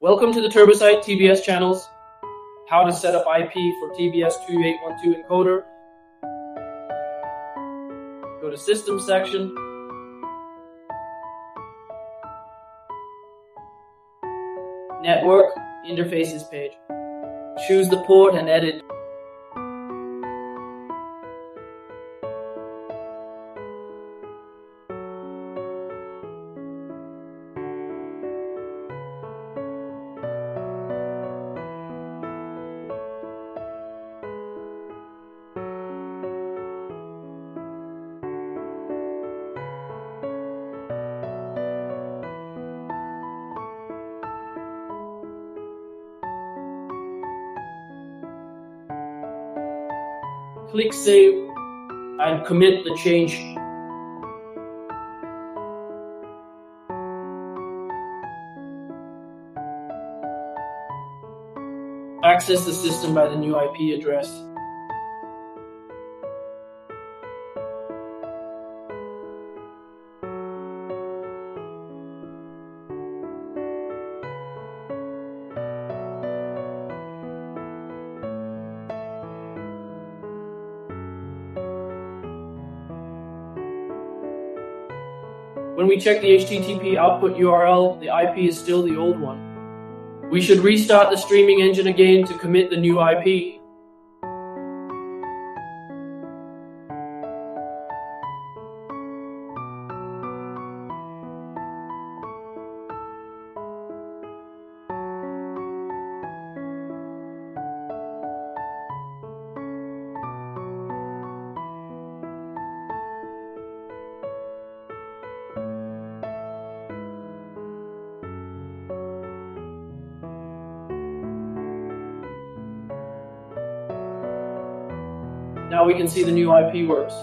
Welcome to the TurboSite TBS channels. How to set up IP for TBS2812 encoder. Go to System section. Network Interfaces page. Choose the port and edit. Click Save and commit the change. Access the system by the new IP address. When we check the HTTP output URL, the IP is still the old one. We should restart the streaming engine again to commit the new IP. Now we can see the new IP works.